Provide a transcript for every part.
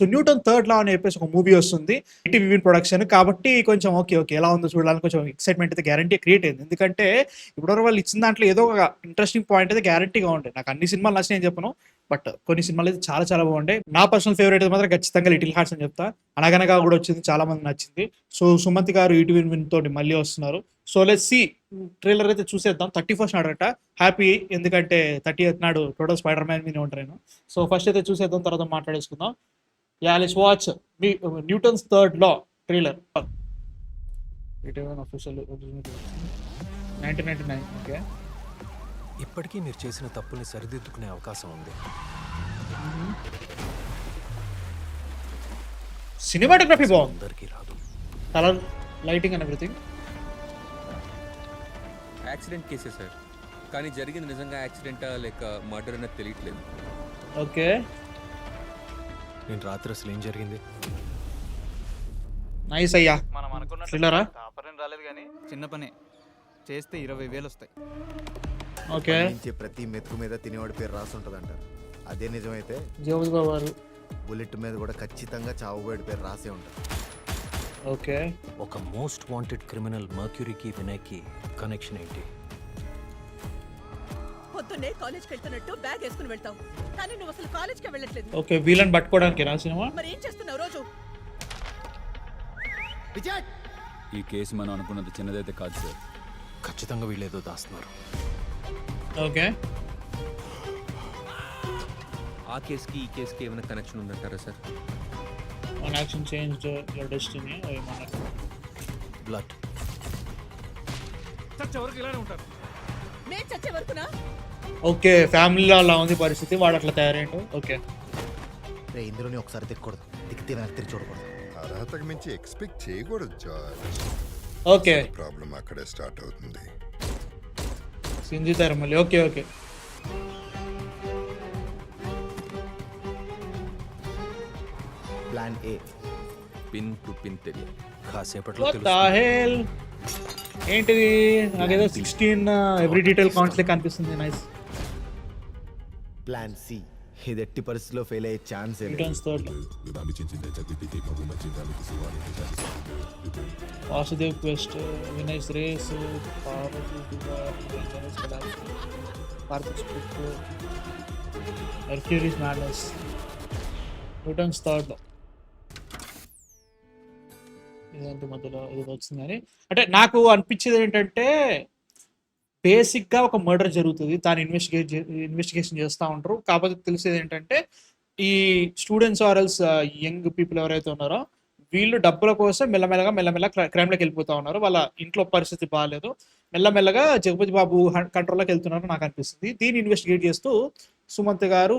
So Newton third law అని చెప్పేసి ఒక మూవీ వస్తుంది వివిన్ ప్రొడక్షన్ కాబట్టి కొంచెం ఓకే ఓకే ఎలా ఉందో చూడాలని కొంచెం ఎక్సైట్మెంట్ అయితే గ్యారంటీ క్రియేట్ అయింది. ఎందుకంటే ఇప్పటివరకు వాళ్ళు ఇచ్చిన దాంట్లో ఏదో ఒక ఇంట్రెస్టింగ్ పాయింట్ అయితే గ్యారంటీగా ఉండే. నాకు అన్ని సినిమాలు నచ్చినాయని చెప్పను, బట్ కొన్ని సినిమాలు అయితే చాలా చాలా బాగుంటాయి. నా పర్సనల్ ఫేవరెట్ అయితే మాత్రం ఖచ్చితంగా లిటిల్ హార్ట్స్ అని చెప్తా. అనగనగా కూడా వచ్చింది, చాలా మంది నచ్చింది. సో సుమంత్ గారు ఈటీవీ విన్ తోటి మళ్ళీ వస్తున్నారు. సో లెట్స్ సీ, ట్రైలర్ అయితే చూసేద్దాం. 31st నాడట, హ్యాపీ, ఎందుకంటే 30th నాడు టోటల్ స్పైడర్ మ్యాన్ మీద ఉంటారు నేను. సో ఫస్ట్ అయితే చూసేద్దాం, తర్వాత మాట్లాడేసుకుందాం. Yeah let's watch Newton's third law trailer. Official 1999. Okay, ఇప్పటికీ మీరు చేసిన తప్పుల్ని సరిదిద్దుకునే అవకాశం ఉంది. సినిమాటోగ్రఫీ బాగుంది, అందరికీ రాదు. Colour, lighting and everything. Accident కేసే సార్, కానీ జరిగింది నిజంగా యాక్సిడెంటా లేక మర్డర్ అనేది తెలియట్లేదు. ఓకే, నేను రాత్రి అసలు ఏం జరిగింది? నైస్ అయ్యా. మనం అనుకున్న థ్రిల్లరా? ఆపరేషన్ రాలేదు కానీ చిన్న పనే చేస్తే 20,000 వస్తాయి. ఓకే, నుంచి ప్రతి మెతుకు మీద తినేవాడి పేరు రాసి ఉంటుందంట. అదే నిజమైతే జోబుల్ బాబు గారు. బుల్లెట్ మీద కూడా ఖచ్చితంగా చావుబోయేడి పేరు రాసే ఉంటుంది. ఓకే, ఒక మోస్ట్ వాంటెడ్ క్రిమినల్ మర్క్యూరీకి వినయ్కి కనెక్షన్ ఏంటి? పొద్దున్నే కాలేజ్కి వెళ్తున్నట్టు బ్యాగ్ వేసుకుని వెళ్తావు, కానీ నువ్వు అసలు కాలేజ్కి వెళ్ళట్లేదు. ఓకే, వీళ్ళని పట్టుకోవడానికి నా సినిమా. మరి ఏం చేస్తున్నావు రోజు? ఈ కేసు మనం అనుకున్నది చిన్నదైతే కాదు సార్. ఖచ్చితంగా వీళ్ళేదో దాస్తున్నారు. ఓకే, ఆ కేసుకి ఈ కేసుకి ఏమైనా కనెక్షన్ ఉందంటారా sir? One action changed your destiny. Blood. నేను చచ్చే వరకునా? ఓకే, ఫ్యామిలీలో అలా ఉంది పరిస్థితి, వాడు అట్లా తయారైండు. ఓకే, రే ఇందులోనే ఒకసారి తిక్కకూడదు, తిక్కితే వెనక్కి తిరిగి చూడకూడదు. అర్హతకు మించి ఎక్స్పెక్ట్ చేయకూడదు జార్జ్. ఓకే, ప్రాబ్లం అక్కడే స్టార్ట్ అవుతుంది. సింజితారు మళ్ళీ. Okay okay, plan A. Pin to pin తెలియదు. కాసేపట్లో వాట్ ద తెలుస్తుంది. హెల్ ఏంటిది? నాకేదో 16 ఎవ్రీ డీటెయిల్ కౌంట్స్ లెక్క అనిపిస్తుంది. నైస్. Plan C. ఇది ఎట్టి పరిస్థితిలో ఫెయిల్ అయ్యే chance returns third. Vasudev quest, Vinay's race, Mercury's madness, returns third. ఇదంతా మధ్యలో ఇది వచ్చిందని అంటే నాకు అనిపించేది ఏంటంటే, బేసిక్గా ఒక మర్డర్ జరుగుతుంది, దాన్ని ఇన్వెస్టిగేషన్ చేస్తూ ఉంటారు. కాకపోతే తెలిసేది ఏంటంటే, ఈ స్టూడెంట్స్ ఆర్ఎల్స్ యంగ్ పీపుల్ ఎవరైతే ఉన్నారో వీళ్ళు డబ్బుల కోసం మెల్లమెల్లగా క్రైమ్లోకి వెళ్ళిపోతూ ఉన్నారు. వాళ్ళ ఇంట్లో పరిస్థితి బాగాలేదు, మెల్లమెల్లగా జగపతి బాబు కంట్రోల్లోకి వెళ్తున్నారు నాకు అనిపిస్తుంది. దీన్ని ఇన్వెస్టిగేట్ చేస్తూ సుమంత్ గారు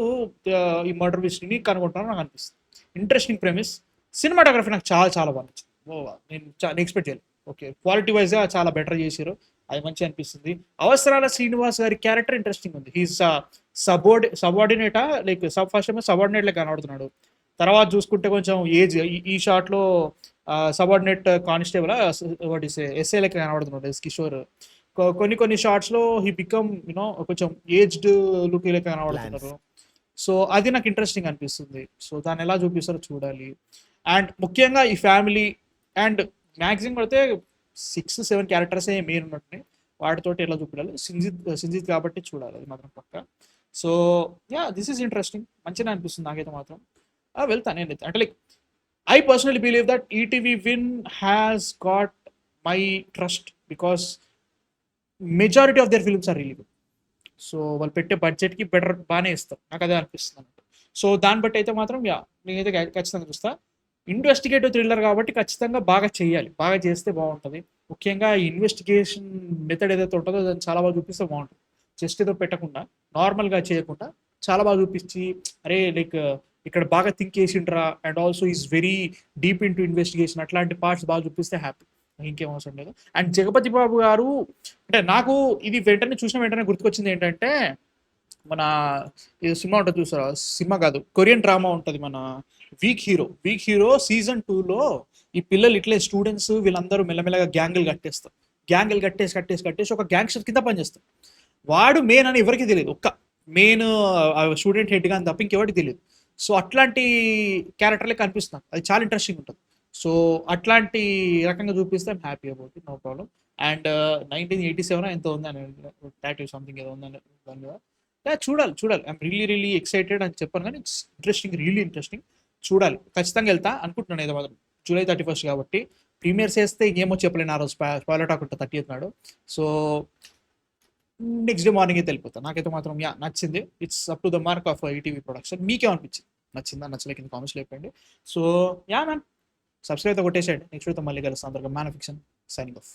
ఈ మర్డర్ మిస్టరీని కనుగొంటున్నారు నాకు అనిపిస్తుంది. Interesting premise. సినిమాటోగ్రఫీ నాకు చాలా చాలా బాగా నచ్చింది. నేను ఎక్స్పెక్ట్ చేయలేదు. ఓకే, క్వాలిటీ వైజ్గా చాలా బెటర్ చేశారు, అది మంచిగా అనిపిస్తుంది. అవసరాల శ్రీనివాస్ గారి క్యారెక్టర్ ఇంట్రెస్టింగ్ ఉంది. హీస్ సబార్డినేటా లైక్ ఫస్ట్ ఏమో సబార్డినేట్ లెక్క కనబడుతున్నాడు. తర్వాత చూసుకుంటే కొంచెం ఏజ్, ఈ షాట్లో subordinate constable what is SA లెక్క కనబడుతున్నాడు ఎస్ కిషోర్. కొన్ని షార్ట్స్లో హీ బికమ్ యూనో కొంచెం ఏజ్డ్ లుక్ లెక్క కనబడుతున్నారు. సో అది నాకు ఇంట్రెస్టింగ్ అనిపిస్తుంది. సో దాన్ని ఎలా చూపిస్తారో చూడాలి. అండ్ ముఖ్యంగా ఈ ఫ్యామిలీ అండ్ మ్యాక్సిమం పడితే 6-7 క్యారెక్టర్సే మెయిన్ ఉన్నట్టున్నాయి, వాటితోటి ఎలా చూపించాలి. సింజిత్ కాబట్టి చూడాలి, అది మాత్రం పక్క. So yeah, this is interesting, మంచిగా అనిపిస్తుంది నాకైతే మాత్రం. వెళ్తాను నేనైతే. అంటే like I personally believe that ETV Win has got my trust because majority of their films are relieve. So వాళ్ళు పెట్టే బడ్జెట్కి బెటర్ బాగానే ఇస్తారు, నాకు అదే అనిపిస్తుంది అన్నట్టు. సో దాన్ని బట్టి అయితే మాత్రం యా, నేనైతే ఖచ్చితంగా చూస్తా. ఇన్వెస్టిగేటివ్ థ్రిల్లర్ కాబట్టి ఖచ్చితంగా బాగా చేయాలి, బాగా చేస్తే బాగుంటుంది. ముఖ్యంగా ఈ ఇన్వెస్టిగేషన్ మెథడ్ ఏదైతే ఉంటుందో దాన్ని చాలా బాగా చూపిస్తే బాగుంటుంది. జస్ట్ ఏదో పెట్టకుండా, నార్మల్గా చేయకుండా చాలా బాగా చూపించి, అరే లైక్ ఇక్కడ బాగా థింక్ చేసిండ్రా and also is very deep in to investigation, అట్లాంటి పార్ట్స్ బాగా చూపిస్తే హ్యాపీ, ఇంకేం అవసరం లేదు. అండ్ జగపతి బాబు గారు అంటే నాకు ఇది చూసిన వెంటనే గుర్తుకొచ్చింది ఏంటంటే, మన ఇది సినిమా ఉంటుంది చూసారా, సినిమా కాదు కొరియన్ డ్రామా ఉంటుంది మన వీక్ హీరో సీజన్ 2లో ఈ పిల్లలు ఇట్లే స్టూడెంట్స్ వీళ్ళందరూ మెల్లమెల్లగా గ్యాంగులు కట్టేసి ఒక గ్యాంగ్స్టర్ కింద పనిచేస్తారు. వాడు మెయిన్ అని ఎవరికి తెలియదు, ఒక్క మెయిన్ స్టూడెంట్ హెడ్ కానీ తప్ప ఇంకెవరికి తెలియదు. సో అట్లాంటి క్యారెక్టర్లే కనిపిస్తున్నాను, అది చాలా ఇంట్రెస్టింగ్ ఉంటుంది. సో అట్లాంటి రకంగా చూపిస్తే I'm happy about it, no problem. And 1987 ఎంతో ఉందని టాటూ సంథింగ్ ఏదో ఉందని దాని మీద చూడాలి. ఐఎమ్ రియలీ ఎక్సైటెడ్ అని చెప్పాను, కానీ ఇట్స్ ఇంట్రెస్టింగ్, రియలీ ఇంట్రెస్టింగ్. చూడాలి, ఖచ్చితంగా వెళ్తా అనుకుంటున్నాను. ఏదో మాత్రం July 31 కాబట్టి ప్రీమియర్స్ వేస్తే ఇంకేమో చెప్పలేను. ఆ రోజు స్పాయిలర్ టాక్ ఉంటుంది 30th నాడు. సో నెక్స్ట్ డే మార్నింగ్ అయితే వెళ్ళిపోతాను. నాకైతే మాత్రం నచ్చింది. It's up to the mark of ETV production. మీకేమనిపించింది? నచ్చిందా నచ్చలేక కింద కామెంట్స్ లేపండి. సో మ్యాన్, సబ్స్క్రైబ్ అయితే కొట్టేసేయండి. నెక్స్ట్ వీడియోతో మళ్ళీ కలుస్తాం. అందరికీ man of fiction signing off.